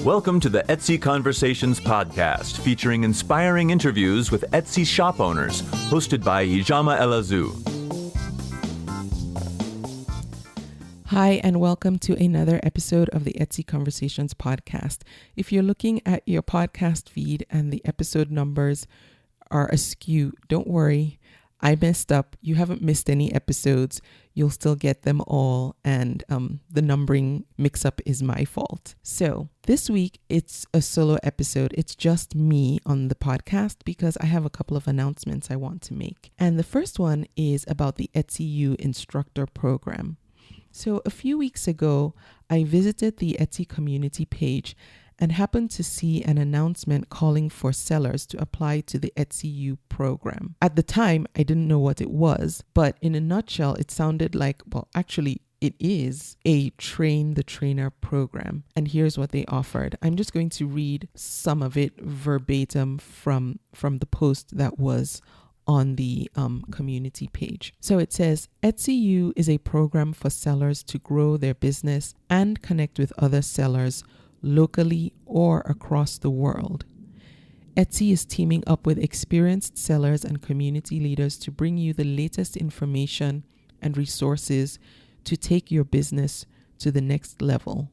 Welcome to the Etsy Conversations podcast, featuring inspiring interviews with Etsy shop owners, hosted by Ijama Elazu. Hi, and welcome to another episode of the Etsy Conversations podcast. If you're looking at your podcast feed and the episode numbers are askew, don't worry. I messed up. You haven't missed any episodes. You'll still get them all. And the numbering mix-up is my fault. So this week, it's a solo episode. It's just me on the podcast because I have a couple of announcements I want to make. And the first one is about the Etsy U Instructor program. So a few weeks ago, I visited the Etsy community page and happened to see an announcement calling for sellers to apply to the Etsy U program. At the time, I didn't know what it was, but in a nutshell, it sounded like, well, actually, it is a train the trainer program. And here's what they offered. I'm just going to read some of it verbatim from the post that was on the community page. So it says, Etsy U is a program for sellers to grow their business and connect with other sellers locally or across the world. Etsy is teaming up with experienced sellers and community leaders to bring you the latest information and resources to take your business to the next level.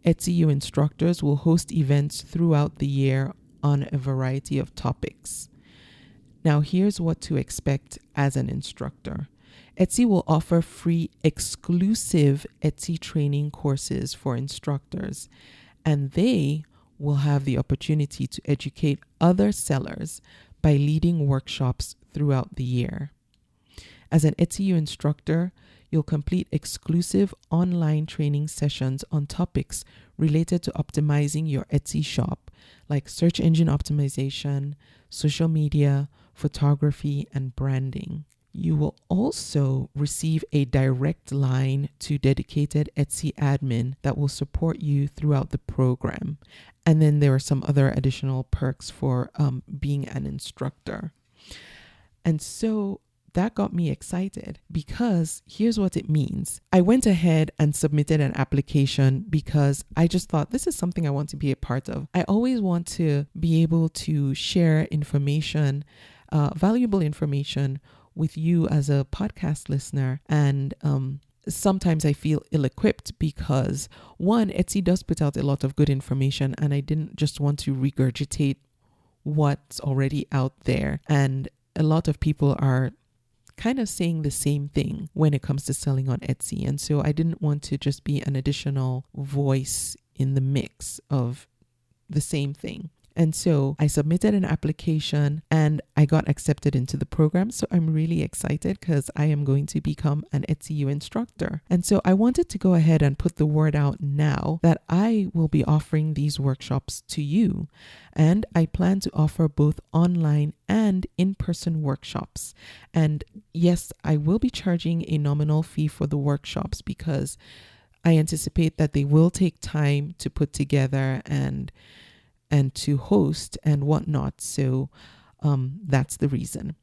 Etsy U instructors will host events throughout the year on a variety of topics. Now, here's what to expect as an instructor. Etsy will offer free exclusive Etsy training courses for instructors, and they will have the opportunity to educate other sellers by leading workshops throughout the year. As an Etsy U instructor, you'll complete exclusive online training sessions on topics related to optimizing your Etsy shop, like search engine optimization, social media, photography, and branding. You will also receive a direct line to dedicated Etsy admin that will support you throughout the program. And then there are some other additional perks for being an instructor. And so that got me excited because here's what it means. I went ahead and submitted an application because I just thought this is something I want to be a part of. I always want to be able to share information, valuable information with you as a podcast listener. And sometimes I feel ill-equipped because one, Etsy does put out a lot of good information and I didn't just want to regurgitate what's already out there. And a lot of people are kind of saying the same thing when it comes to selling on Etsy. And so I didn't want to just be an additional voice in the mix of the same thing. And so I submitted an application and I got accepted into the program. So I'm really excited because I am going to become an Etsy U instructor. And so I wanted to go ahead and put the word out now that I will be offering these workshops to you. And I plan to offer both online and in-person workshops. And yes, I will be charging a nominal fee for the workshops because I anticipate that they will take time to put together and to host and whatnot. So that's the reason.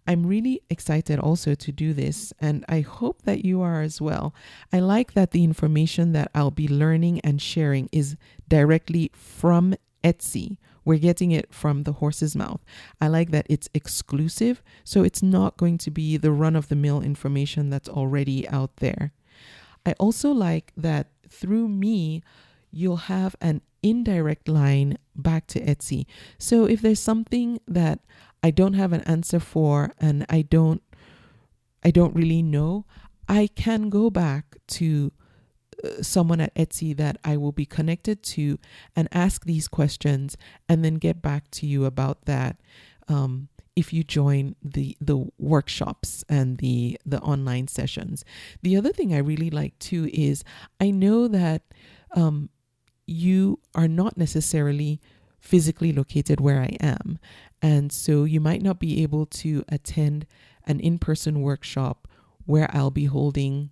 I'm really excited also to do this, and I hope that you are as well. I like that the information that I'll be learning and sharing is directly from Etsy. We're getting it from the horse's mouth. I like that it's exclusive, so it's not going to be the run-of-the-mill information that's already out there. I also like that through me, you'll have an indirect line back to Etsy. So if there's something that I don't have an answer for and I don't really know, I can go back to someone at Etsy that I will be connected to and ask these questions and then get back to you about that if you join the workshops and the online sessions. The other thing I really like too is I know that you are not necessarily physically located where I am. And so you might not be able to attend an in-person workshop where I'll be holding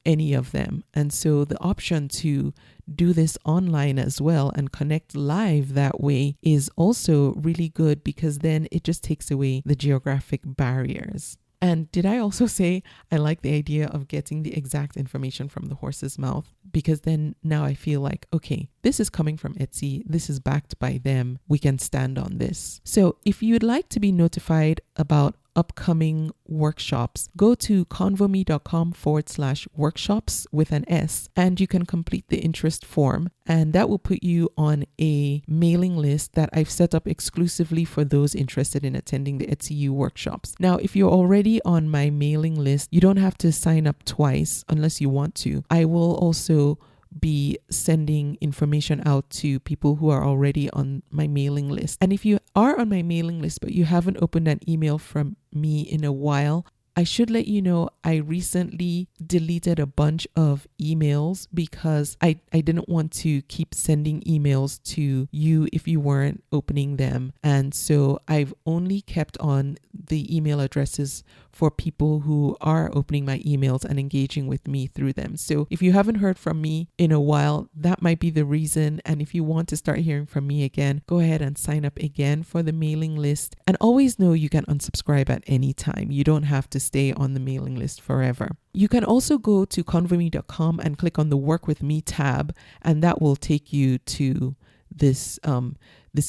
any of them. And so the option to do this online as well and connect live that way is also really good because then it just takes away the geographic barriers. And did I also say I like the idea of getting the exact information from the horse's mouth? Because then now I feel like, okay, this is coming from Etsy. This is backed by them. We can stand on this. So if you'd like to be notified about upcoming workshops, go to convome.com/workshops with an S, and you can complete the interest form. And that will put you on a mailing list that I've set up exclusively for those interested in attending the Etsy U workshops. Now, if you're already on my mailing list, you don't have to sign up twice unless you want to. I will also be sending information out to people who are already on my mailing list. And if you are on my mailing list, but you haven't opened an email from me in a while, I should let you know I recently deleted a bunch of emails because I didn't want to keep sending emails to you if you weren't opening them. And so I've only kept on the email addresses for people who are opening my emails and engaging with me through them. So if you haven't heard from me in a while, that might be the reason. And if you want to start hearing from me again, go ahead and sign up again for the mailing list. And always know you can unsubscribe at any time. You don't have to stay on the mailing list forever. You can also go to convome.com and click on the Work With Me tab, and that will take you to this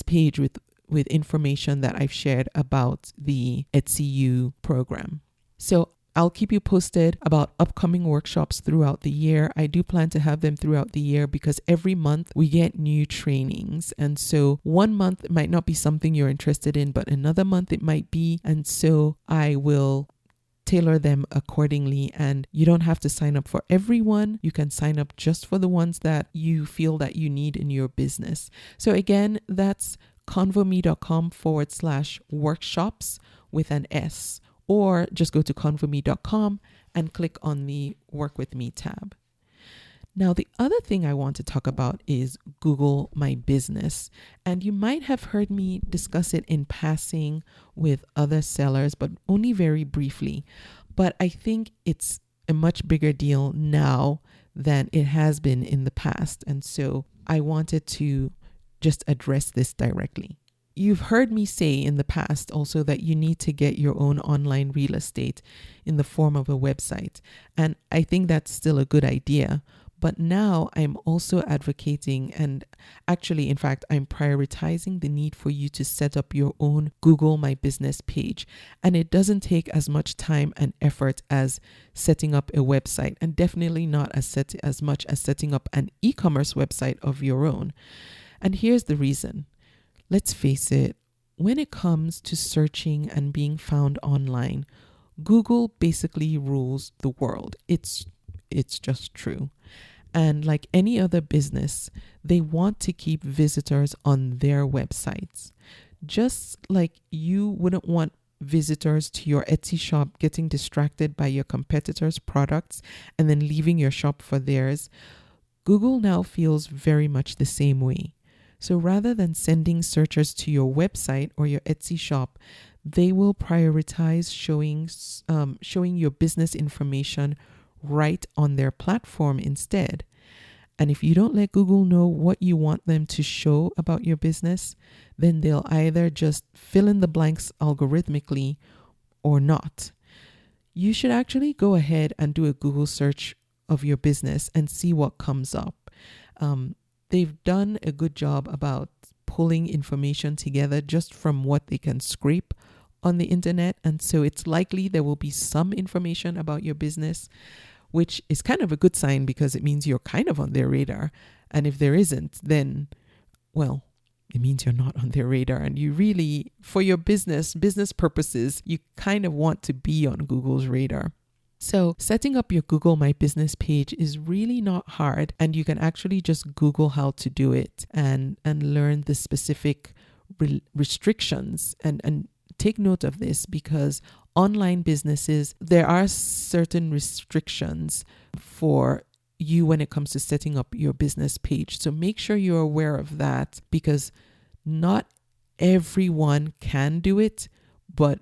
page with information that I've shared about the Etsy U program. So I'll keep you posted about upcoming workshops throughout the year. I do plan to have them throughout the year because every month we get new trainings. And so one month it might not be something you're interested in, but another month it might be. And so I will tailor them accordingly, and you don't have to sign up for everyone. You can sign up just for the ones that you feel that you need in your business. So again, that's convome.com/workshops with an S, or just go to convome.com and click on the Work With Me tab. Now, the other thing I want to talk about is Google My Business. And you might have heard me discuss it in passing with other sellers, but only very briefly. But I think it's a much bigger deal now than it has been in the past. And so I wanted to just address this directly. You've heard me say in the past also that you need to get your own online real estate in the form of a website. And I think that's still a good idea. But now I'm also advocating, and actually, in fact, I'm prioritizing the need for you to set up your own Google My Business page. And it doesn't take as much time and effort as setting up a website, and definitely not as much as setting up an e-commerce website of your own. And here's the reason. Let's face it, when it comes to searching and being found online, Google basically rules the world. It's just true. And like any other business, they want to keep visitors on their websites. Just like you wouldn't want visitors to your Etsy shop getting distracted by your competitors' products and then leaving your shop for theirs, Google now feels very much the same way. So rather than sending searchers to your website or your Etsy shop, they will prioritize showing your business information right on their platform instead. And if you don't let Google know what you want them to show about your business, then they'll either just fill in the blanks algorithmically or not. You should actually go ahead and do a Google search of your business and see what comes up. They've done a good job about pulling information together just from what they can scrape on the internet. And so it's likely there will be some information about your business, which is kind of a good sign because it means you're kind of on their radar. And if there isn't, then, well, it means you're not on their radar. And you really, for your business purposes, you kind of want to be on Google's radar. So setting up your Google My Business page is really not hard, and you can actually just Google how to do it and learn the specific restrictions and take note of this, because online businesses, there are certain restrictions for you when it comes to setting up your business page. So make sure you're aware of that, because not everyone can do it, but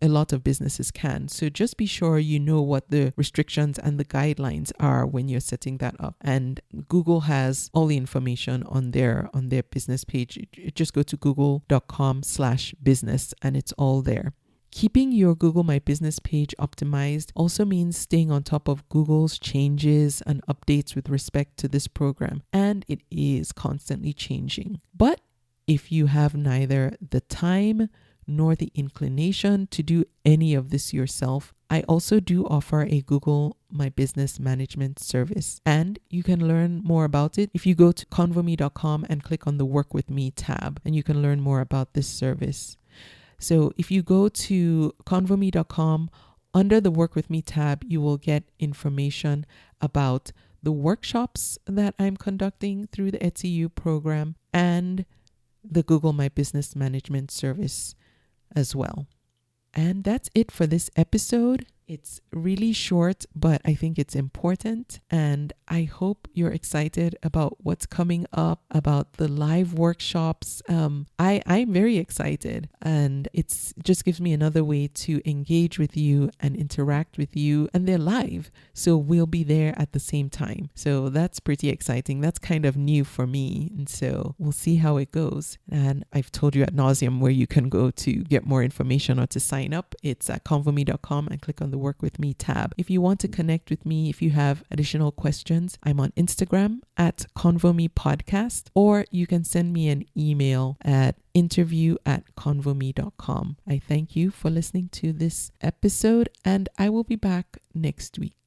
a lot of businesses can. So just be sure you know what the restrictions and the guidelines are when you're setting that up. And Google has all the information on their business page. Just go to google.com/business and it's all there. Keeping your Google My Business page optimized also means staying on top of Google's changes and updates with respect to this program, and it is constantly changing. But if you have neither the time nor the inclination to do any of this yourself, I also do offer a Google My Business management service, and you can learn more about it if you go to convome.com and click on the Work With Me tab, and you can learn more about this service. So if you go to convome.com, under the Work With Me tab, you will get information about the workshops that I'm conducting through the Etsy U program and the Google My Business management service as well. And that's it for this episode. It's really short, but I think it's important. And I hope you're excited about what's coming up, about the live workshops. I'm very excited, and it just gives me another way to engage with you and interact with you. And they're live, so we'll be there at the same time. So that's pretty exciting. That's kind of new for me. And so we'll see how it goes. And I've told you ad nauseum where you can go to get more information or to sign up. It's at convome.com and click on the Work With Me tab. If you want to connect with me, if you have additional questions, I'm on Instagram at convomepodcast, or you can send me an email at interview@convome.com. I thank you for listening to this episode, and I will be back next week.